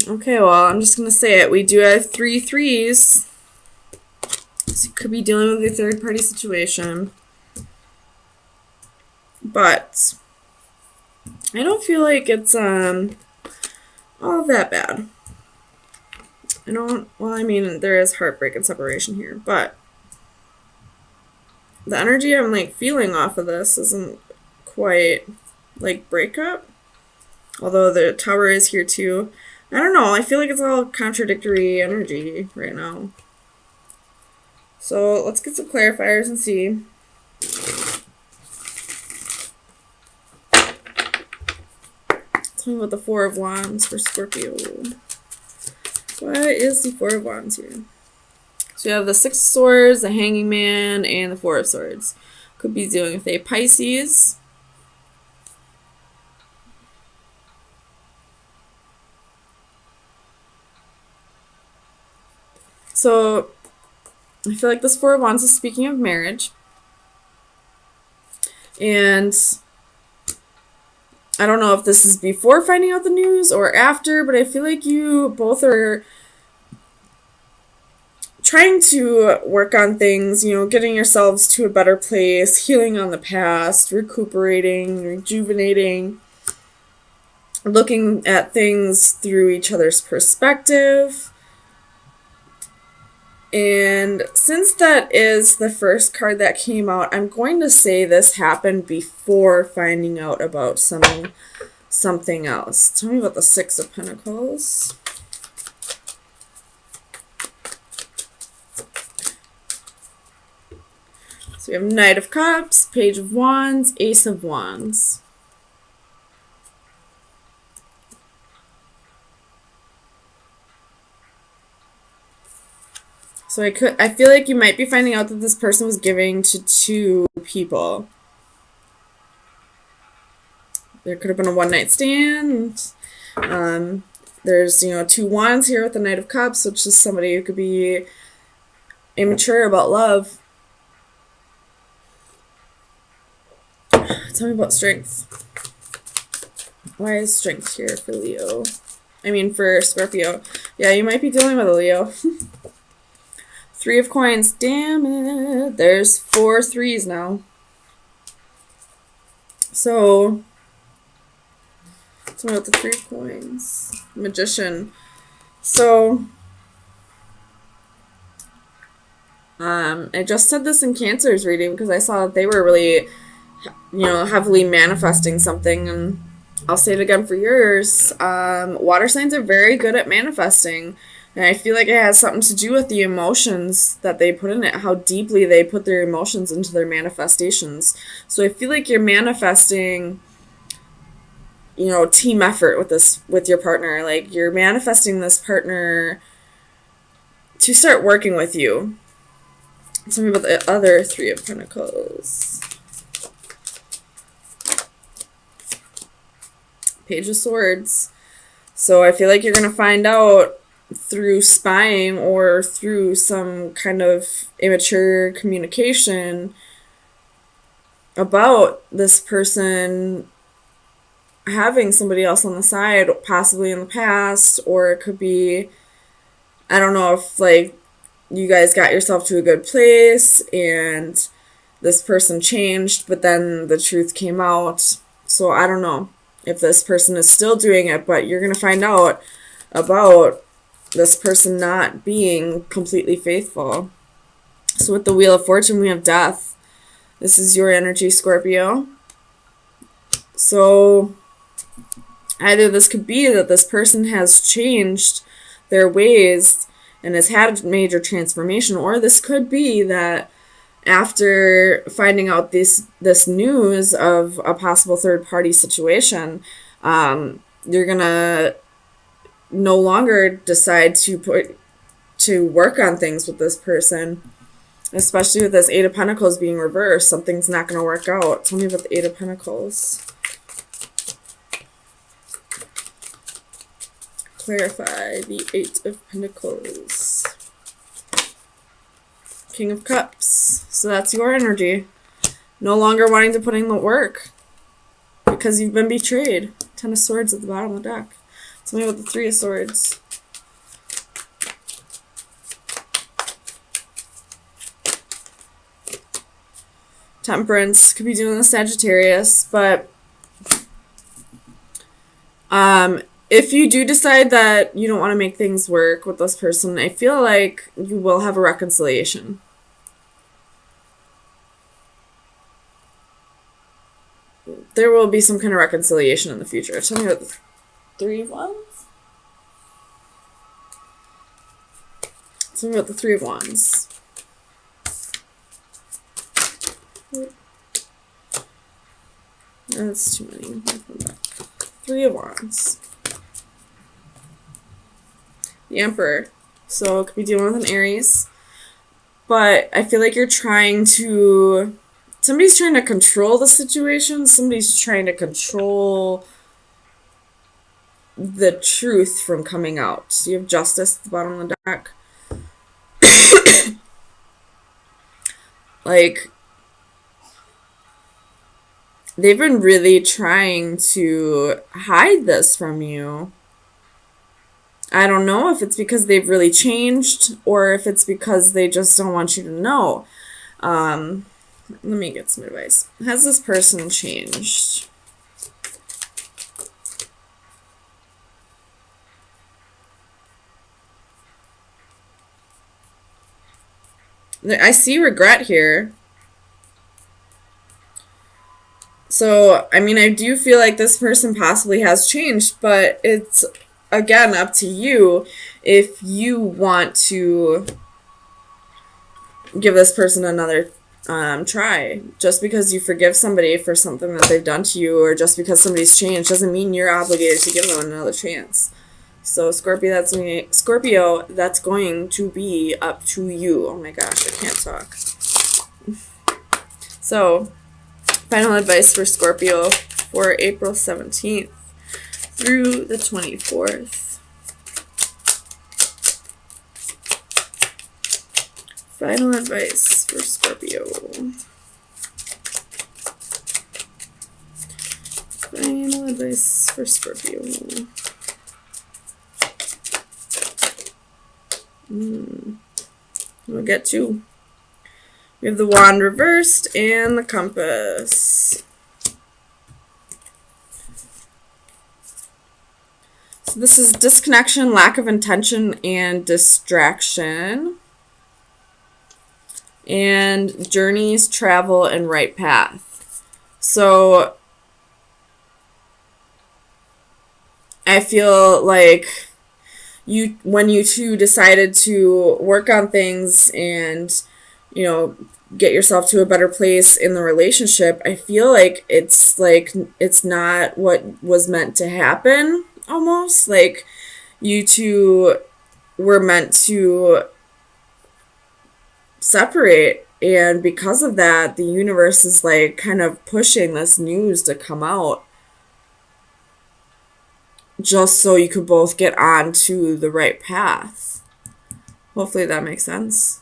Okay, well, I'm just going to say it. We do have 3 threes. So you could be dealing with a third-party situation. But I don't feel like it's all that bad. I mean, there is heartbreak and separation here, but the energy I'm, like, feeling off of this isn't quite, like, breakup. Although the tower is here, too. I don't know. I feel like it's all contradictory energy right now. So let's get some clarifiers and see. Tell me about the Four of Wands for Scorpio. What is the Four of Wands here? So you have the Six of Swords, the Hanging Man, and the Four of Swords. Could be dealing with a Pisces. So I feel like this Four of Wands is speaking of marriage. And I don't know if this is before finding out the news or after, but I feel like you both are trying to work on things, getting yourselves to a better place, healing on the past, recuperating, rejuvenating, looking at things through each other's perspective. And since that is the first card that came out, I'm going to say this happened before finding out about something else. Tell me about the Six of Pentacles. So we have Knight of Cups, Page of Wands, Ace of Wands. So I feel like you might be finding out that this person was giving to 2 people. There could have been a one-night stand. There's, 2 wands here with the Knight of Cups, which is somebody who could be immature about love. Tell me about strength. Why is strength here for Leo? I mean, for Scorpio. Yeah, you might be dealing with a Leo. 3 of Coins. Damn it. There's 4 threes now. So, tell me about the 3 of Coins. Magician. So, I just said this in Cancer's reading because I saw that they were really, heavily manifesting something, and I'll say it again for yours. Water signs are very good at manifesting, and I feel like it has something to do with the emotions that they put in it, how deeply they put their emotions into their manifestations. So I feel like you're manifesting, team effort with your partner. Like, you're manifesting this partner to start working with you. Tell me about the other 3 of Pentacles. Page of Swords. So I feel like you're going to find out through spying or through some kind of immature communication about this person having somebody else on the side, possibly in the past, or it could be, I don't know if, like, you guys got yourself to a good place and this person changed, but then the truth came out. So I don't know if this person is still doing it, but you're going to find out about this person not being completely faithful. So with the Wheel of Fortune, we have Death. This is your energy, Scorpio. So either this could be that this person has changed their ways and has had a major transformation, or this could be that after finding out this news of a possible third-party situation, you're going to no longer decide to work on things with this person, especially with this 8 of Pentacles being reversed. Something's not going to work out. Tell me about the 8 of Pentacles. Clarify the 8 of Pentacles. King of Cups. So that's your energy. No longer wanting to put in the work because you've been betrayed. 10 of Swords at the bottom of the deck. Something with the Three of Swords. Temperance. Could be doing the Sagittarius, but if you do decide that you don't want to make things work with this person, I feel like you will have a reconciliation. There will be some kind of reconciliation in the future. Tell me about the Three of Wands. Tell me about the Three of Wands. That's too many. Three of Wands. The Emperor. So it could be dealing with an Aries. But I feel like you're trying to... Somebody's trying to control the situation. Somebody's trying to control the truth from coming out. So you have Justice at the bottom of the deck. Like, they've been really trying to hide this from you. I don't know if it's because they've really changed or if it's because they just don't want you to know. Let me get some advice. Has this person changed? I see regret here. So, I mean, I do feel like this person possibly has changed, but it's, again, up to you if you want to give this person another try. Just because you forgive somebody for something that they've done to you, or just because somebody's changed, doesn't mean you're obligated to give them another chance. So Scorpio, that's going to be up to you. Oh my gosh, I can't talk. So, final advice for Scorpio for April 17th through the 24th. Final advice for Scorpio. Final advice for Scorpio. We'll get to. We have the wand reversed and the compass. So this is disconnection, lack of intention, and distraction. And journeys, travel, and right path. So I feel like when you two decided to work on things and, you know, get yourself to a better place in the relationship, I feel like it's not what was meant to happen, almost. Like, you two were meant to separate, and because of that, the universe is like kind of pushing this news to come out just so you could both get on to the right path. Hopefully that makes sense.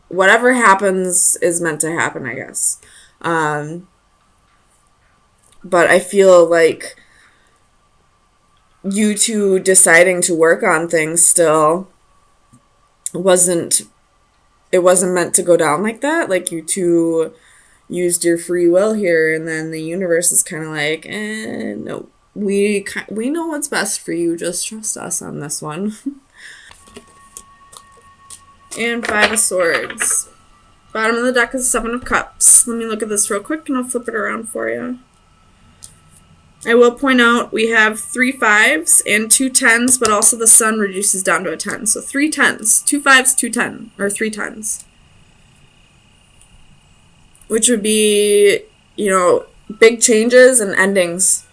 Whatever happens is meant to happen, I guess. But I feel like you two deciding to work on things still wasn't meant to go down like that. Like, you two used your free will here, and then the universe is kind of like, no, we know what's best for you, just trust us on this one. And Five of Swords. Bottom of the deck is Seven of Cups. Let me look at this real quick and I'll flip it around for you. I will point out we have 3 5s and 2 10s, but also the sun reduces down to a 10. So 3 10s, 2 5s, 2 10, or 3 10s. Which would be, you know, big changes and endings.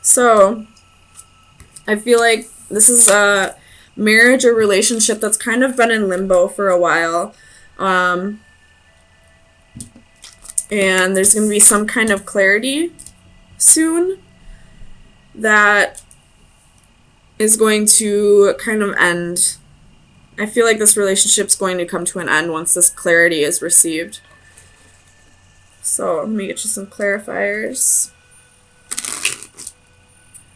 So I feel like this is a marriage or relationship that's kind of been in limbo for a while. And there's going to be some kind of clarity soon that is going to kind of end. I feel like this relationship's going to come to an end once this clarity is received. So let me get you some clarifiers.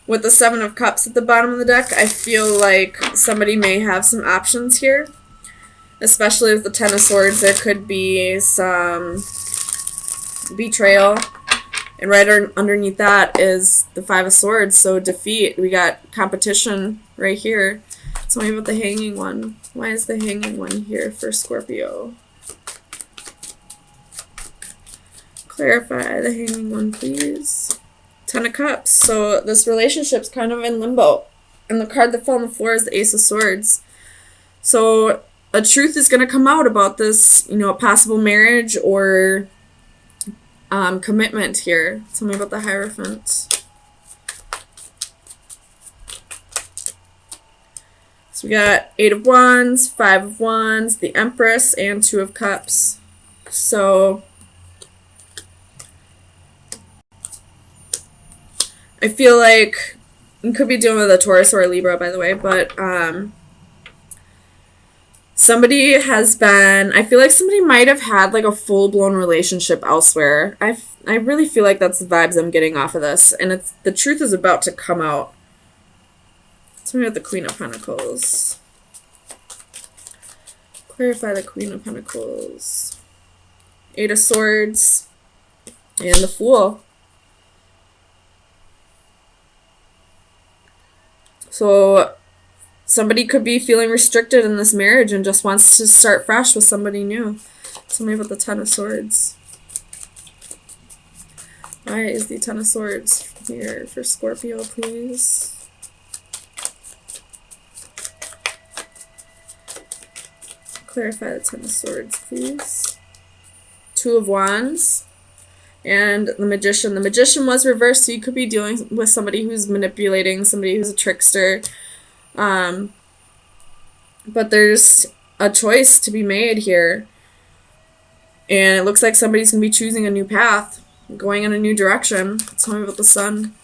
With the Seven of Cups at the bottom of the deck, I feel like somebody may have some options here. Especially with the Ten of Swords, there could be some betrayal. And right underneath that is the Five of Swords, so defeat. We got competition right here. Tell me about the Hanging One. Why is the Hanging One here for Scorpio? Clarify the Hanging One, please. Ten of Cups. So this relationship's kind of in limbo. And the card that fell on the floor is the Ace of Swords. So a truth is going to come out about this, you know, a possible marriage or commitment here. Tell me about the Hierophant. So we got Eight of Wands, Five of Wands, the Empress, and Two of Cups. So I feel like you could be dealing with a Taurus or a Libra, by the way, but somebody has been, I feel like somebody might have had like a full-blown relationship elsewhere. I really feel like that's the vibes I'm getting off of this, and it's the truth is about to come out. Tell me about the Queen of Pentacles. Clarify the Queen of Pentacles. Eight of Swords, and the Fool. So somebody could be feeling restricted in this marriage and just wants to start fresh with somebody new. Tell me about the Ten of Swords. Why is the Ten of Swords here for Scorpio, please? Clarify the Ten of Swords, please. Two of Wands. And the Magician. The Magician was reversed, so you could be dealing with somebody who's manipulating, somebody who's a trickster. But there's a choice to be made here. And it looks like somebody's going to be choosing a new path, going in a new direction. Tell me about the Sun.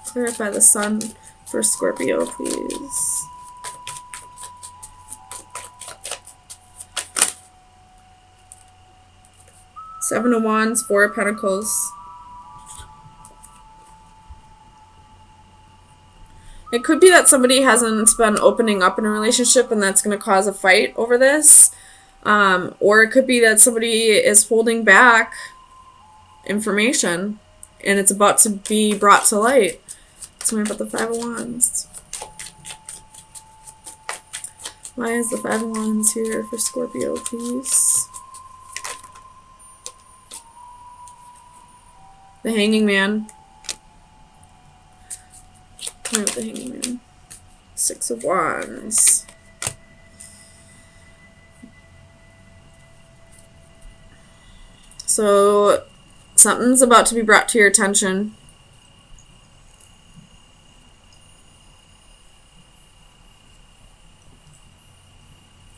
Clarify the Sun for Scorpio, please. Seven of Wands, Four of Pentacles. It could be that somebody hasn't been opening up in a relationship and that's going to cause a fight over this. Or it could be that somebody is holding back information and it's about to be brought to light. Tell me about the Five of Wands. Why is the Five of Wands here for Scorpio, please? The Hanging Man. Tell me about the Hanging Man. Six of Wands. So something's about to be brought to your attention.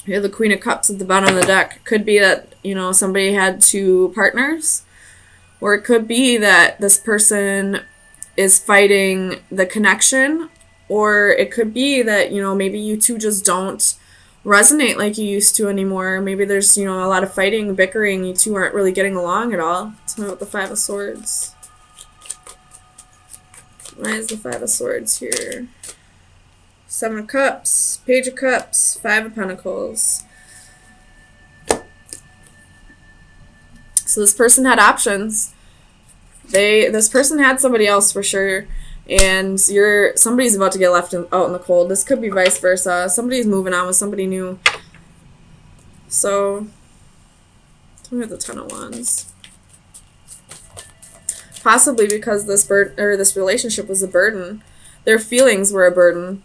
Here, the Queen of Cups at the bottom of the deck. Could be that, you know, somebody had two partners. Or it could be that this person is fighting the connection. Or it could be that, you know, maybe you two just don't resonate like you used to anymore. Maybe there's, you know, a lot of fighting, bickering. You two aren't really getting along at all. Tell me about the Five of Swords. Why is the Five of Swords here? Seven of Cups, Page of Cups, Five of Pentacles. So this person had options. This person had somebody else for sure, and somebody's about to get left out in the cold. This could be vice versa. Somebody's moving on with somebody new. So, tell me about the Ten of Wands. Possibly because this relationship was a burden. Their feelings were a burden.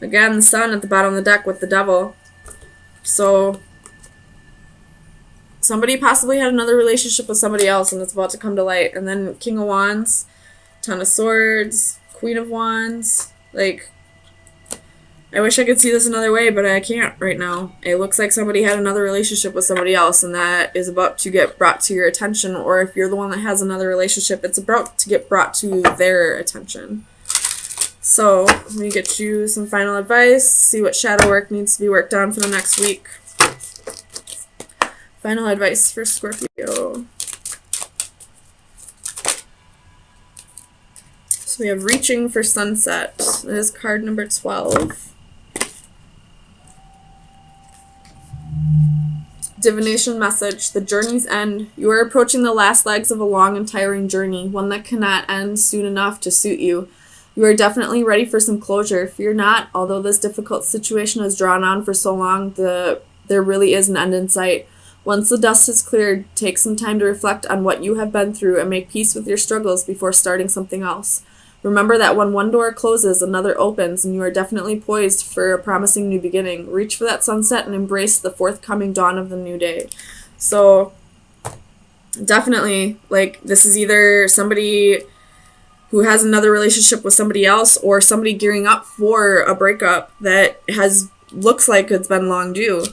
Again, the Sun at the bottom of the deck with the Devil. So somebody possibly had another relationship with somebody else and it's about to come to light. And then King of Wands, Ten of Swords, Queen of Wands. Like, I wish I could see this another way, but I can't right now. It looks like somebody had another relationship with somebody else and that is about to get brought to your attention. Or if you're the one that has another relationship, it's about to get brought to their attention. So let me get you some final advice, see what shadow work needs to be worked on for the next week. Final advice for Scorpio. So we have reaching for sunset. That is card number 12. Divination message. The journey's end. You are approaching the last legs of a long and tiring journey, one that cannot end soon enough to suit you. You are definitely ready for some closure. Fear not, although this difficult situation has drawn on for so long, there really is an end in sight. Once the dust has cleared, take some time to reflect on what you have been through and make peace with your struggles before starting something else. Remember that when one door closes, another opens, and you are definitely poised for a promising new beginning. Reach for that sunset and embrace the forthcoming dawn of the new day. So, definitely, like, this is either somebody who has another relationship with somebody else or somebody gearing up for a breakup that looks like it's been long due.